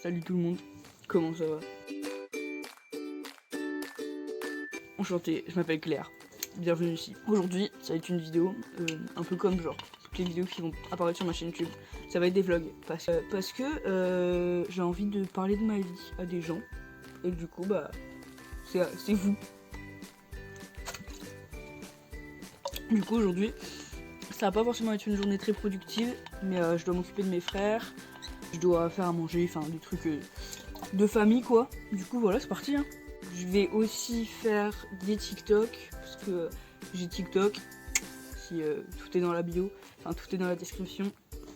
Salut tout le monde, comment ça va? Enchanté, je m'appelle Claire, bienvenue ici. Aujourd'hui, ça va être une vidéo un peu comme genre toutes les vidéos qui vont apparaître sur ma chaîne YouTube. Ça va être des vlogs, parce que j'ai envie de parler de ma vie à des gens. Et du coup, bah, c'est vous. Du coup, aujourd'hui, ça va pas forcément être une journée très productive, mais je dois m'occuper de mes frères, je dois faire à manger, enfin des trucs de famille quoi. Du coup, voilà, c'est parti. Hein. Je vais aussi faire des TikTok, parce que j'ai TikTok, si tout est dans la bio, enfin tout est dans la description.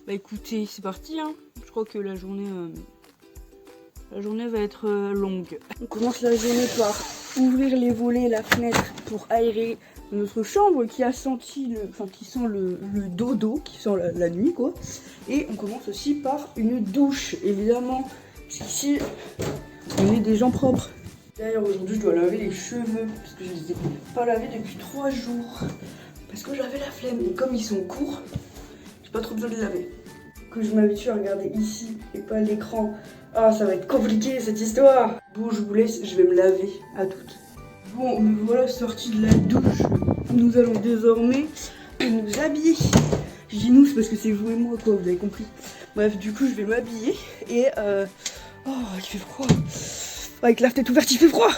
Bah écoutez, c'est parti. Hein. Je crois que la journée va être longue. On commence la journée par ouvrir les volets, la fenêtre pour aérer notre chambre qui a senti qui sent le dodo, qui sent la nuit quoi. Et on commence aussi par une douche évidemment, parce qu'ici on est des gens propres. D'ailleurs aujourd'hui je dois laver les cheveux parce que je les ai pas lavés depuis 3 jours parce que j'avais la flemme et comme ils sont courts, j'ai pas trop besoin de les laver. Que je m'habitue à regarder ici et pas l'écran. Ah, ça va être compliqué cette histoire. Bon, je vous laisse, je vais me laver. À toutes. Bon, me voilà sorti de la douche. Nous allons désormais nous habiller. Je dis nous, c'est parce que c'est vous et moi, quoi, vous avez compris. Bref, du coup, je vais m'habiller et oh, il fait froid. Avec la fenêtre ouverte, il fait froid.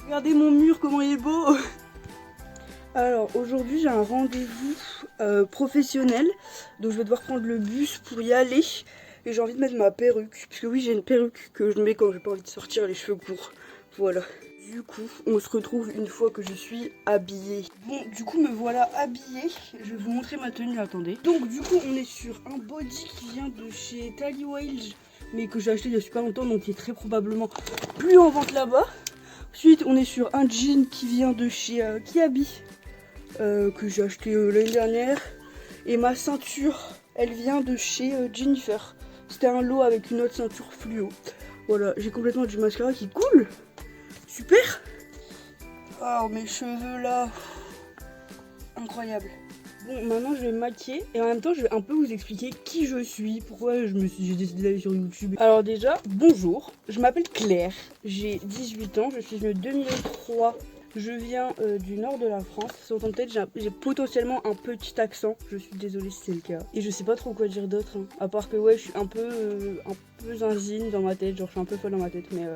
Regardez mon mur, comment il est beau. Alors aujourd'hui j'ai un rendez-vous professionnel, donc je vais devoir prendre le bus pour y aller et j'ai envie de mettre ma perruque, parce que oui j'ai une perruque que je mets quand j'ai pas envie de sortir les cheveux courts, voilà. Du coup on se retrouve une fois que je suis habillée. Bon du coup me voilà habillée, je vais vous montrer ma tenue, attendez. Donc du coup on est sur un body qui vient de chez Tally Wild, mais que j'ai acheté il y a super longtemps, donc qui est très probablement plus en vente là-bas. Ensuite on est sur un jean qui vient de chez Kiabi. Que j'ai acheté l'année dernière. Et ma ceinture, elle vient de chez Jennifer. C'était un lot avec une autre ceinture fluo. Voilà, j'ai complètement du mascara qui coule. Super. Oh, mes cheveux là. Incroyable. Bon, maintenant je vais me maquiller et en même temps je vais un peu vous expliquer qui je suis, pourquoi j'ai décidé d'aller sur YouTube. Alors déjà, bonjour, je m'appelle Claire, j'ai 18 ans, je suis née 2003. Je viens du nord de la France. Ça s'entend peut-être, j'ai potentiellement un petit accent. Je suis désolée si c'est le cas. Et je sais pas trop quoi dire d'autre. Hein. À part que ouais, je suis un peu zinzine dans ma tête. Genre, je suis un peu folle dans ma tête. Mais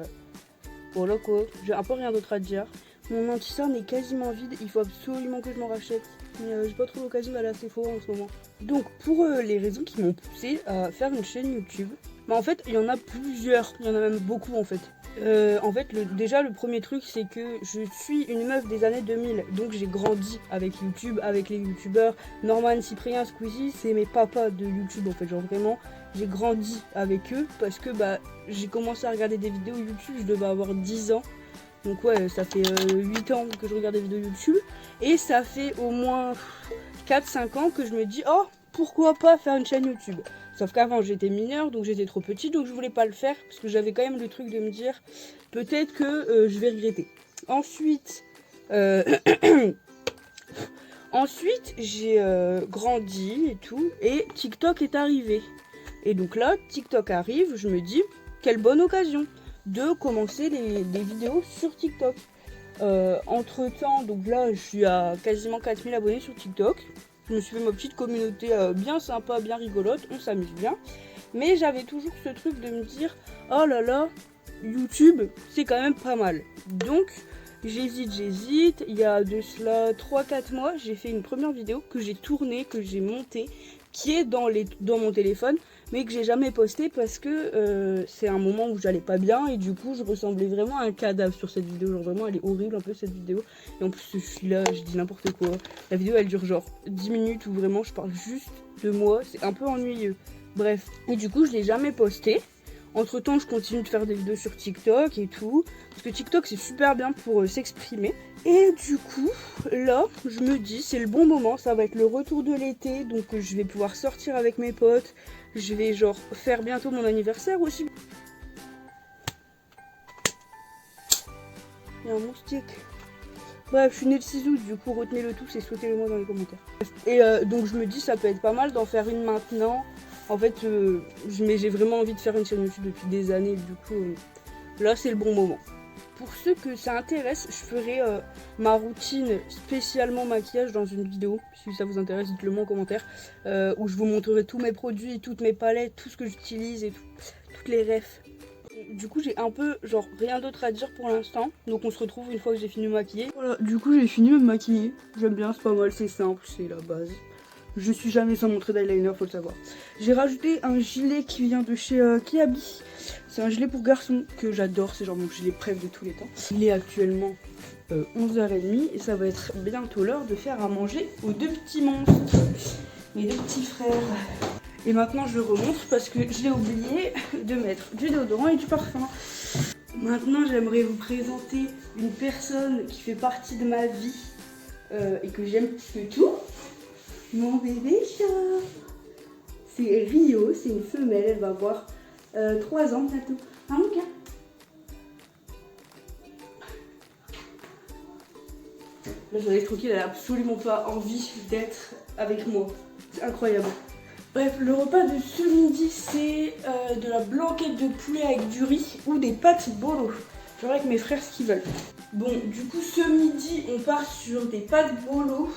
voilà quoi. J'ai un peu rien d'autre à dire. Mon anti-cerne est quasiment vide. Il faut absolument que je m'en rachète. Mais j'ai pas trop l'occasion d'aller à Sephora en ce moment. Donc, pour les raisons qui m'ont poussé à faire une chaîne YouTube, bah en fait, il y en a plusieurs. Il y en a même beaucoup en fait. En fait, déjà le premier truc c'est que je suis une meuf des années 2000, donc j'ai grandi avec YouTube, avec les youtubeurs. Norman, Cyprien, Squeezie, c'est mes papas de YouTube en fait, genre vraiment j'ai grandi avec eux parce que bah j'ai commencé à regarder des vidéos YouTube, je devais avoir 10 ans. Donc ouais, ça fait 8 ans que je regarde des vidéos YouTube et ça fait au moins 4-5 ans que je me dis oh pourquoi pas faire une chaîne YouTube. Sauf qu'avant j'étais mineure, donc j'étais trop petite, donc je voulais pas le faire, parce que j'avais quand même le truc de me dire, peut-être que je vais regretter. Ensuite, ensuite j'ai grandi et tout, et TikTok est arrivé. Et donc là, TikTok arrive, je me dis, quelle bonne occasion de commencer les vidéos sur TikTok. Entre temps, donc là je suis à quasiment 4000 abonnés sur TikTok. Je me suis fait ma petite communauté bien sympa, bien rigolote, on s'amuse bien. Mais j'avais toujours ce truc de me dire, oh là là, YouTube, c'est quand même pas mal. Donc, j'hésite. Il y a de cela 3-4 mois, j'ai fait une première vidéo que j'ai tournée, que j'ai montée, qui est dans mon téléphone, mais que j'ai jamais posté parce que c'est un moment où j'allais pas bien et du coup je ressemblais vraiment à un cadavre sur cette vidéo. Genre vraiment elle est horrible un peu cette vidéo. Et en plus je suis là, je dis n'importe quoi. La vidéo elle dure genre 10 minutes où vraiment je parle juste de moi. C'est un peu ennuyeux. Bref. Et du coup je l'ai jamais posté. Entre temps je continue de faire des vidéos sur TikTok et tout. Parce que TikTok c'est super bien pour s'exprimer. Et du coup, là, je me dis, c'est le bon moment, ça va être le retour de l'été, donc je vais pouvoir sortir avec mes potes, je vais genre faire bientôt mon anniversaire aussi. Il y a un moustique. Bref, je suis née de 6 août, du coup, retenez le tout, c'est sautez-le moi dans les commentaires. Et donc je me dis, ça peut être pas mal d'en faire une maintenant, En fait, j'ai vraiment envie de faire une chaîne YouTube depuis des années, du coup, là c'est le bon moment. Pour ceux que ça intéresse, je ferai ma routine spécialement maquillage dans une vidéo. Si ça vous intéresse, dites-le moi en commentaire. Où je vous montrerai tous mes produits, toutes mes palettes, tout ce que j'utilise et toutes les refs. Du coup, j'ai un peu, genre, rien d'autre à dire pour l'instant. Donc on se retrouve une fois que j'ai fini de me maquiller. Voilà, du coup j'ai fini de me maquiller. J'aime bien, c'est pas mal, c'est simple, c'est la base. Je suis jamais sans montrer d'eyeliner, faut le savoir. J'ai rajouté un gilet qui vient de chez Kiabi. C'est un gilet pour garçon que j'adore, c'est genre mon gilet préf de tous les temps. Il est actuellement 11h30 et ça va être bientôt l'heure de faire à manger aux deux petits monstres, mes deux petits frères. Et maintenant je le remonte parce que je l'ai oublié de mettre du déodorant et du parfum. Maintenant j'aimerais vous présenter une personne qui fait partie de ma vie et que j'aime plus que tout. Mon bébé chat. C'est Rio, c'est une femelle, elle va avoir 3 ans bientôt. Hein, ok. Là, je vais être tranquille, elle a absolument pas envie d'être avec moi. C'est incroyable. Bref, le repas de ce midi, c'est de la blanquette de poulet avec du riz ou des pâtes bolo. Je verrai avec mes frères ce qu'ils veulent. Bon, du coup, ce midi, on part sur des pâtes bolo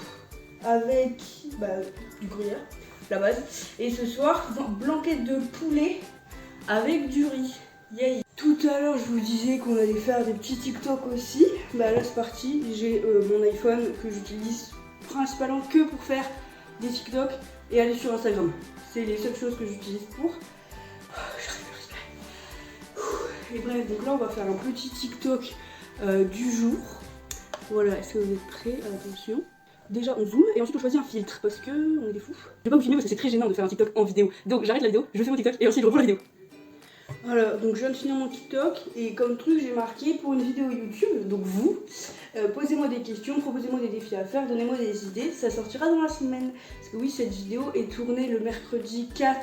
avec du gruyère, la base. Et ce soir, blanquette de poulet avec du riz. Yay. Tout à l'heure, je vous disais qu'on allait faire des petits TikTok aussi. Bah là, c'est parti. J'ai mon iPhone que j'utilise principalement que pour faire des TikTok et aller sur Instagram. C'est les seules choses que j'utilise pour. J'arrive à respirer. Et bref, donc là, on va faire un petit TikTok du jour. Voilà, est-ce que vous êtes prêts? Attention. Déjà on zoome et ensuite on choisit un filtre parce que on est des fous. Je vais pas vous filmer parce que c'est très gênant de faire un TikTok en vidéo. Donc j'arrête la vidéo, je fais mon TikTok et ensuite je reprends la vidéo. Voilà, donc je viens de finir mon TikTok et comme truc j'ai marqué pour une vidéo YouTube, donc vous, posez-moi des questions, proposez-moi des défis à faire, donnez-moi des idées, ça sortira dans la semaine. Parce que oui, cette vidéo est tournée le mercredi 4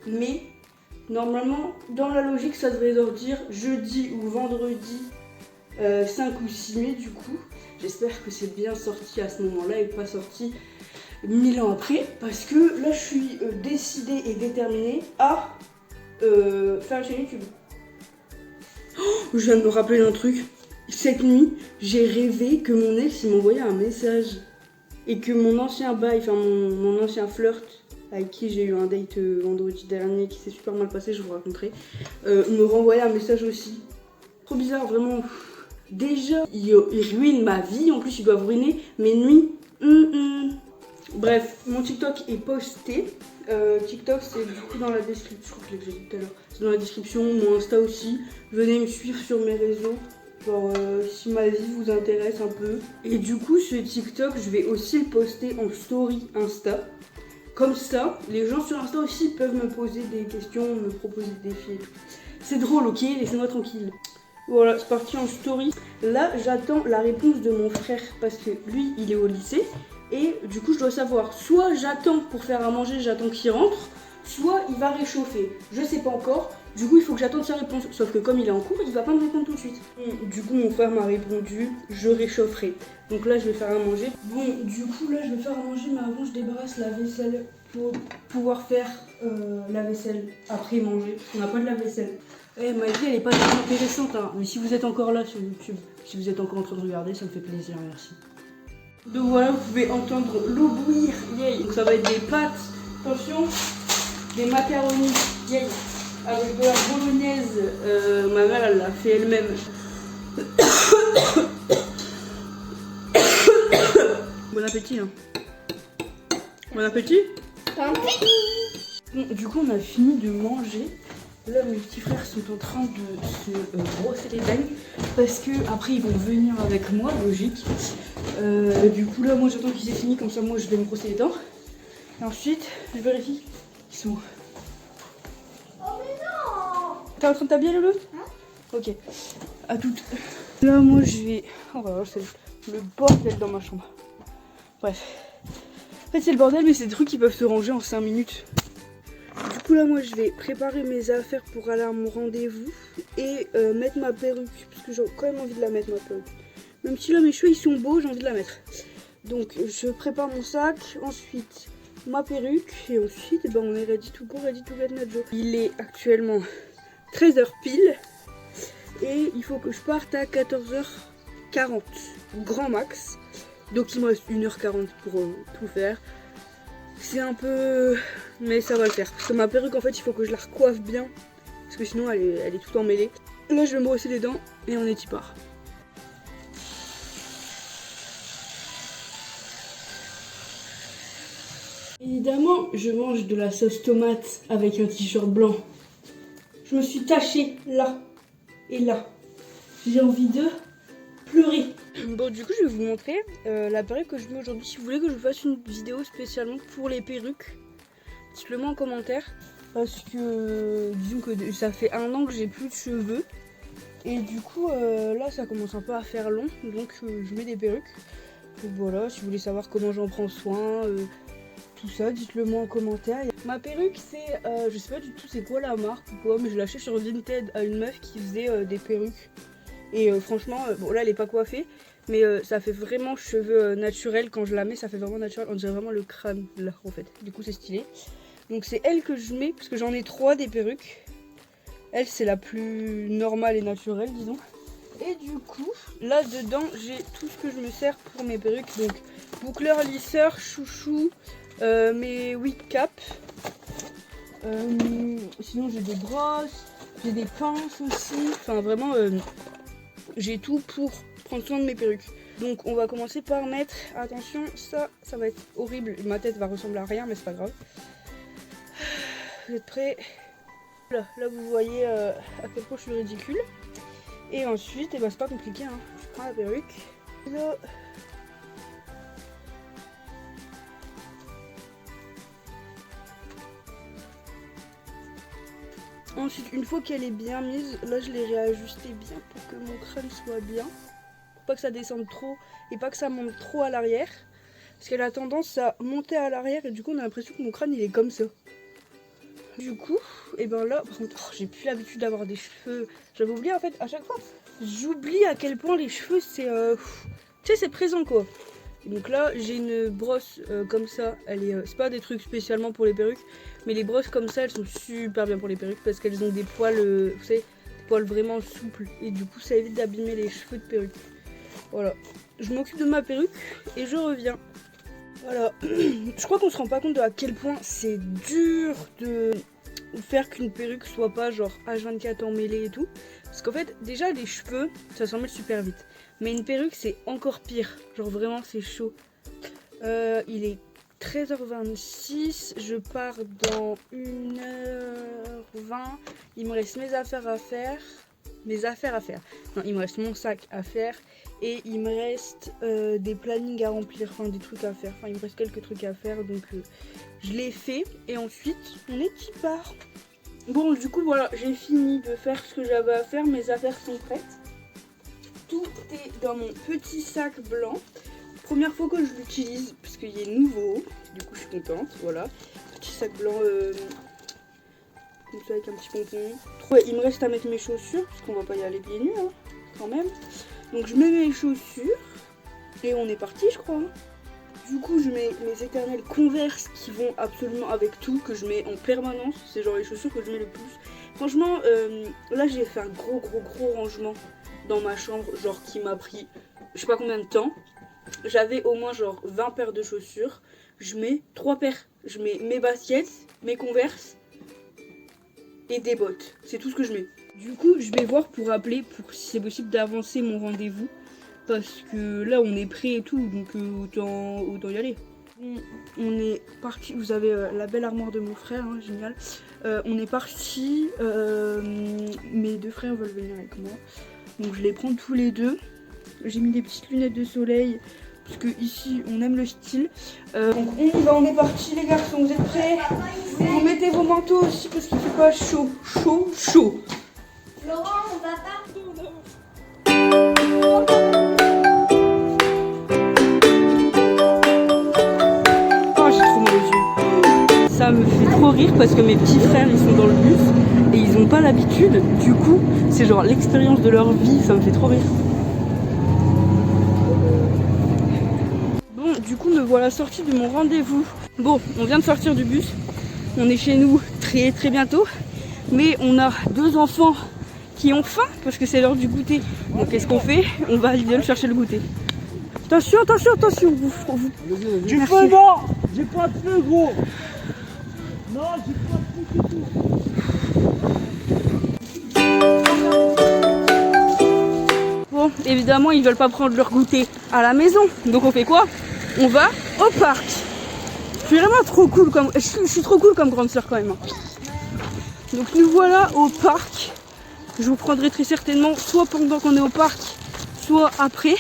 mai. Normalement, dans la logique, ça devrait sortir jeudi ou vendredi 5 ou 6 mai du coup. J'espère que c'est bien sorti à ce moment-là et pas sorti 1000 ans après. Parce que là, je suis décidée et déterminée à faire une chaîne YouTube. Oh, je viens de me rappeler d'un truc. Cette nuit, j'ai rêvé que mon ex il m'envoyait un message. Et que mon ancien bail, enfin mon ancien flirt, avec qui j'ai eu un date vendredi dernier, qui s'est super mal passé, je vous raconterai, me renvoyait un message aussi. Trop bizarre, vraiment. Déjà, il ruine ma vie, en plus il doit ruiner mes nuits. Bref, mon TikTok est posté. TikTok c'est du coup dans la description, je crois que je l'ai dit tout à l'heure. C'est dans la description, mon Insta aussi. Venez me suivre sur mes réseaux. Genre si ma vie vous intéresse un peu. Et du coup ce TikTok je vais aussi le poster en story Insta. Comme ça, les gens sur Insta aussi peuvent me poser des questions, me proposer des défis et tout. C'est drôle, ok, laissez-moi tranquille. Voilà, c'est parti en story. Là, j'attends la réponse de mon frère parce que lui, il est au lycée. Et du coup, je dois savoir, soit j'attends pour faire à manger, j'attends qu'il rentre, soit il va réchauffer. Je sais pas encore. Du coup, il faut que j'attende sa réponse. Sauf que comme il est en cours, il va pas me répondre tout de suite. Du coup, mon frère m'a répondu, je réchaufferai. Donc là, je vais faire à manger. Bon, du coup, là, je vais faire à manger, mais avant, je débarrasse la vaisselle pour pouvoir faire la vaisselle après manger. On n'a pas de la vaisselle. Eh, ma vie, elle est pas très intéressante, hein. Mais si vous êtes encore là sur YouTube, si vous êtes encore en train de regarder, ça me fait plaisir, merci. Donc voilà, vous pouvez entendre l'eau bouillir, yay. Donc ça va être des pâtes, attention, des macaronis, yay. Avec de la bolognaise, ma mère, elle l'a fait elle-même. Bon appétit, hein. Bon appétit. Bon appétit. Bon, du coup, on a fini de manger. Là, mes petits frères sont en train de se brosser les dents parce que après ils vont venir avec moi, logique. Du coup, là, moi j'attends qu'ils aient fini, comme ça, moi je vais me brosser les dents. Et ensuite, je vérifie qu'ils sont. Oh, mais non! T'es en train de t'habiller, Loulou? Ok, à toutes. Là, moi je vais. Oh, bah, c'est le bordel dans ma chambre. Bref. En fait, c'est le bordel, mais c'est des trucs qui peuvent se ranger en 5 minutes. Du coup là moi je vais préparer mes affaires pour aller à mon rendez-vous et mettre ma perruque parce que j'ai quand même envie de la mettre ma perruque. Même si là mes cheveux ils sont beaux, j'ai envie de la mettre. Donc je prépare mon sac, ensuite ma perruque et ensuite ben, on est ready to go, ready to get notre job. Il est actuellement 13h pile et il faut que je parte à 14h40 grand max. Donc il me reste 1h40 pour tout faire. C'est un peu... mais ça va le faire. Parce que ma perruque en fait il faut que je la recoiffe bien. Parce que sinon elle est tout emmêlée. Là je vais me brosser les dents et on est y part. Évidemment je mange de la sauce tomate avec un t-shirt blanc. Je me suis tachée là et là. J'ai envie de pleurer. Bon du coup je vais vous montrer la perruque que je mets aujourd'hui. Si vous voulez que je vous fasse une vidéo spécialement pour les perruques, dites-le moi en commentaire. Parce que disons que ça fait 1 an que j'ai plus de cheveux. Et du coup là ça commence un peu à faire long. Donc je mets des perruques. Donc voilà, si vous voulez savoir comment j'en prends soin, tout ça, dites-le moi en commentaire. Ma perruque c'est, je sais pas du tout c'est quoi la marque ou quoi, mais je l'ai acheté sur Vinted à une meuf qui faisait des perruques. Et franchement, bon là elle est pas coiffée, mais ça fait vraiment cheveux naturels. Quand je la mets ça fait vraiment naturel, on dirait vraiment le crâne là en fait. Du coup c'est stylé. Donc c'est elle que je mets, parce que j'en ai 3 des perruques. Elle c'est la plus normale et naturelle disons. Et du coup, là dedans j'ai tout ce que je me sers pour mes perruques. Donc boucleur, lisseur, chouchou, mes wig caps. Sinon j'ai des brosses, j'ai des pinces aussi. Enfin vraiment... j'ai tout pour prendre soin de mes perruques. Donc on va commencer par mettre, attention, ça va être horrible. Ma tête va ressembler à rien, mais c'est pas grave. Vous êtes prêts? Là vous voyez à quel point je suis ridicule. Et ensuite, et bah, c'est pas compliqué, hein. Je prends la perruque. Là. Ensuite, une fois qu'elle est bien mise, là je l'ai réajustée bien pour que mon crâne soit bien. Pour pas que ça descende trop et pas que ça monte trop à l'arrière. Parce qu'elle a tendance à monter à l'arrière et du coup on a l'impression que mon crâne il est comme ça. Du coup, et ben là, par contre, j'ai plus l'habitude d'avoir des cheveux. J'avais oublié en fait, à chaque fois, j'oublie à quel point les cheveux c'est... tu sais, c'est présent quoi. Et donc là, j'ai une brosse comme ça. Elle est, c'est pas des trucs spécialement pour les perruques, mais les brosses comme ça, elles sont super bien pour les perruques parce qu'elles ont des poils, vous savez, des poils vraiment souples. Et du coup, ça évite d'abîmer les cheveux de perruque. Voilà. Je m'occupe de ma perruque et je reviens. Voilà. Je crois qu'on se rend pas compte de à quel point c'est dur de faire qu'une perruque soit pas genre H24 emmêlée et tout. Parce qu'en fait, déjà les cheveux, ça s'emmêle super vite. Mais une perruque, c'est encore pire. Genre vraiment, c'est chaud. Il est 13h26. Je pars dans 1h20. Il me reste mes affaires à faire. Non, il me reste mon sac à faire. Et il me reste des plannings à remplir. Enfin, des trucs à faire. Enfin, il me reste quelques trucs à faire. Donc, je l'ai fait. Et ensuite, on est y part. Bon, du coup, voilà. J'ai fini de faire ce que j'avais à faire. Mes affaires sont prêtes. Tout est dans mon petit sac blanc. Première fois que je l'utilise. Parce qu'il est nouveau. Du coup, je suis contente. Voilà. Petit sac blanc. Comme ça avec un petit pompon. Ouais, il me reste à mettre mes chaussures parce qu'on va pas y aller pieds nus hein, quand même. Donc je mets mes chaussures et on est parti je crois. Du coup je mets mes éternelles Converse qui vont absolument avec tout, que je mets en permanence. C'est genre les chaussures que je mets le plus. Franchement là j'ai fait un gros rangement dans ma chambre, genre qui m'a pris je sais pas combien de temps. J'avais au moins genre 20 paires de chaussures. Je mets 3 paires. Je mets mes baskets, mes Converse et des bottes, c'est tout ce que je mets. Du coup je vais voir pour appeler pour si c'est possible d'avancer mon rendez-vous parce que là on est prêt et tout, donc autant y aller. On est parti, vous avez la belle armoire de mon frère, hein, génial. On est parti, mes 2 frères veulent venir avec moi, donc je les prends tous les deux. J'ai mis des petites lunettes de soleil parce que ici on aime le style. Donc on y va, on est parti les garçons, vous êtes prêts? Vous mettez vos manteaux aussi parce qu'il fait pas chaud. Laurent, on va pas. Oh j'ai trop mal aux yeux. Ça me fait trop rire parce que mes petits frères ils sont dans le bus et ils ont pas l'habitude. Du coup c'est genre l'expérience de leur vie, ça me fait trop rire. du coup me voilà sortie de mon rendez-vous. Bon, on vient de sortir du bus, on est chez nous très bientôt, mais on a 2 enfants qui ont faim parce que c'est l'heure du goûter. Donc qu'est-ce qu'on fait? On va aller chercher le goûter. Attention, attention, attention, Du feu, non. J'ai pas de feu, gros. Non, j'ai pas de feu du tout. Bon, évidemment, ils veulent pas prendre leur goûter à la maison. Donc on fait quoi? On va au parc. Je suis vraiment trop cool comme... Je suis trop cool comme grande sœur quand même. Donc nous voilà au parc. Je vous prendrai très certainement soit pendant qu'on est au parc, soit après.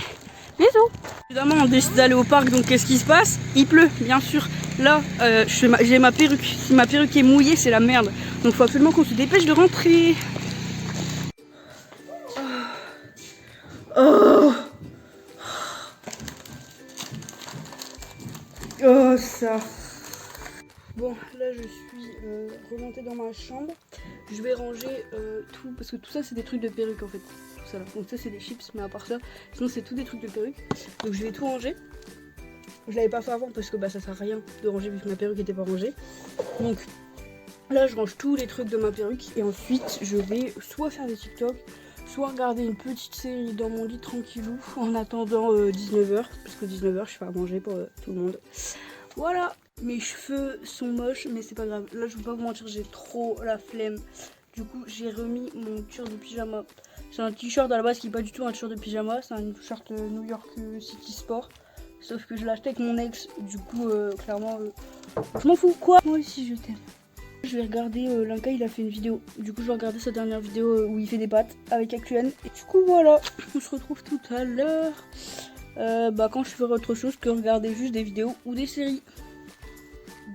Bisous. Évidemment, on décide d'aller au parc, donc qu'est-ce qui se passe? Il pleut, bien sûr. Là, j'ai ma perruque. Si ma perruque est mouillée, c'est la merde. Donc il faut absolument qu'on se dépêche de rentrer. Oh, oh ça. Bon, là je suis remontée dans ma chambre. Je vais ranger tout, parce que tout ça c'est des trucs de perruque en fait. Tout ça là. Donc ça c'est des chips, mais à part ça, sinon c'est tout des trucs de perruque. Donc je vais tout ranger. Je l'avais pas fait avant parce que bah ça sert à rien de ranger vu que ma perruque était pas rangée. Donc là je range tous les trucs de ma perruque et ensuite je vais soit faire des TikTok, soit regarder une petite série dans mon lit tranquillou en attendant 19h, parce que 19h je fais à manger pour tout le monde. Voilà, mes cheveux sont moches mais c'est pas grave. Là je vais pas vous mentir, j'ai trop la flemme. Du coup j'ai remis mon t-shirt de pyjama. C'est un t-shirt à la base qui est pas du tout un t-shirt de pyjama, c'est un t-shirt New York City Sport. Sauf que je l'ai acheté avec mon ex, du coup clairement je m'en fous. Quoi? Moi aussi je t'aime. Je vais regarder, Linka il a fait une vidéo, du coup je vais regarder sa dernière vidéo où il fait des pâtes avec Actuen. Et du coup voilà, on se retrouve tout à l'heure, quand je ferai autre chose que regarder juste des vidéos ou des séries.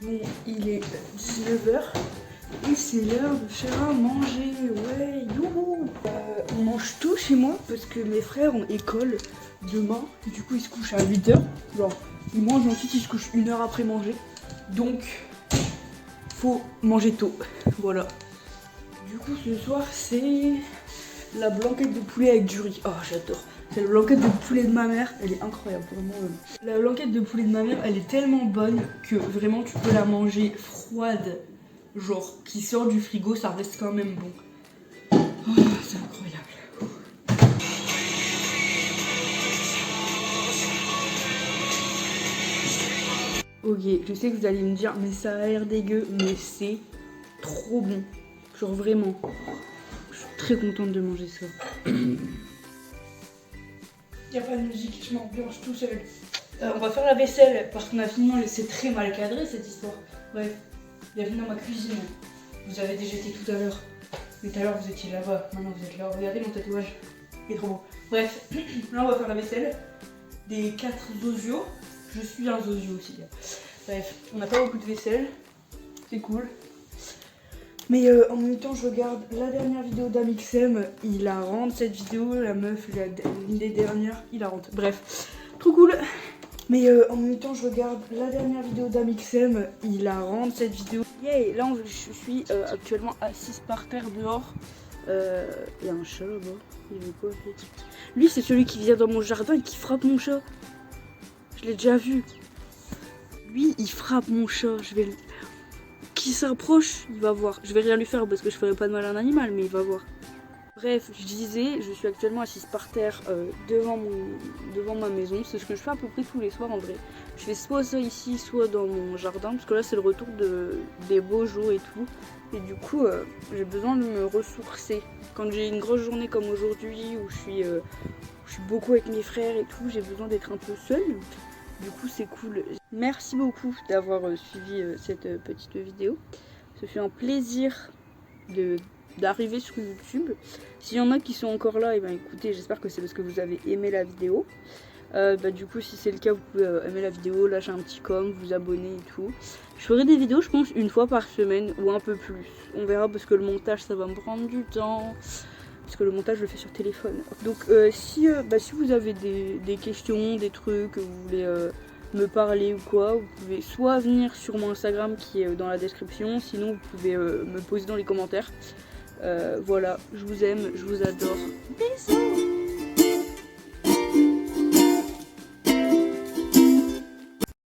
Bon, il est 19h et c'est l'heure de faire à manger, ouais, youhou. On mange tout chez moi parce que mes frères ont école demain, du coup ils se couchent à 8h, genre ils mangent ensuite ils se couchent 1 heure après manger, donc... faut manger tôt, voilà. Du coup ce soir c'est la blanquette de poulet avec du riz. Oh j'adore. C'est la blanquette de poulet de ma mère, elle est incroyable vraiment. La blanquette de poulet de ma mère elle est tellement bonne que vraiment tu peux la manger froide. Genre qui sort du frigo ça reste quand même bon. Oh c'est incroyable. Ok, je sais que vous allez me dire, mais ça a l'air dégueu, mais c'est trop bon. Genre vraiment. Je suis très contente de manger ça. Y a pas de musique, je m'ambiance tout seul. On va faire la vaisselle parce qu'on a finalement laissé très mal cadré cette histoire. Bref, bienvenue dans ma cuisine. Vous avez déjà été tout à l'heure. Mais tout à l'heure vous étiez là-bas, maintenant vous êtes là. Regardez mon tatouage, il est trop beau. Bref, là on va faire la vaisselle. Des 4 zosios. Je suis un zozio aussi. Bref, on n'a pas beaucoup de vaisselle. C'est cool. Mais en même temps, je regarde la dernière vidéo d'Amixem. Il la rend cette vidéo. La meuf, l'une des dernières, il la rend. Bref, trop cool. Mais en même temps, je regarde la dernière vidéo d'Amixem. Il la rend cette vidéo. Yeah, là, je suis actuellement assise par terre dehors. Il y a un chat là-bas. Il veut quoi? Lui, c'est celui qui vient dans mon jardin et qui frappe mon chat. Je l'ai déjà vu. Lui, il frappe mon chat. Je vais... Qui s'approche, il va voir. Je vais rien lui faire parce que je ferai pas de mal à un animal, mais il va voir. Bref, je disais, je suis actuellement assise par terre devant ma maison. C'est ce que je fais à peu près tous les soirs en vrai. Je fais soit ça ici, soit dans mon jardin. Parce que là, c'est le retour des beaux jours et tout. Et du coup, j'ai besoin de me ressourcer. Quand j'ai une grosse journée comme aujourd'hui, où je suis beaucoup avec mes frères et tout, j'ai besoin d'être un peu seule. Du coup c'est cool. Merci beaucoup d'avoir suivi cette petite vidéo. Ce fut un plaisir d'arriver sur YouTube. S'il y en a qui sont encore là, et ben écoutez, j'espère que c'est parce que vous avez aimé la vidéo. Du coup si c'est le cas, vous pouvez aimer la vidéo, lâcher un petit com, vous abonner et tout. Je ferai des vidéos je pense 1 fois par semaine ou un peu plus. On verra parce que le montage ça va me prendre du temps. Parce que le montage je le fais sur téléphone. Donc si vous avez des questions, des trucs, vous voulez me parler ou quoi, vous pouvez soit venir sur mon Instagram qui est dans la description, sinon vous pouvez me poser dans les commentaires. Voilà, je vous aime, je vous adore. Bisous.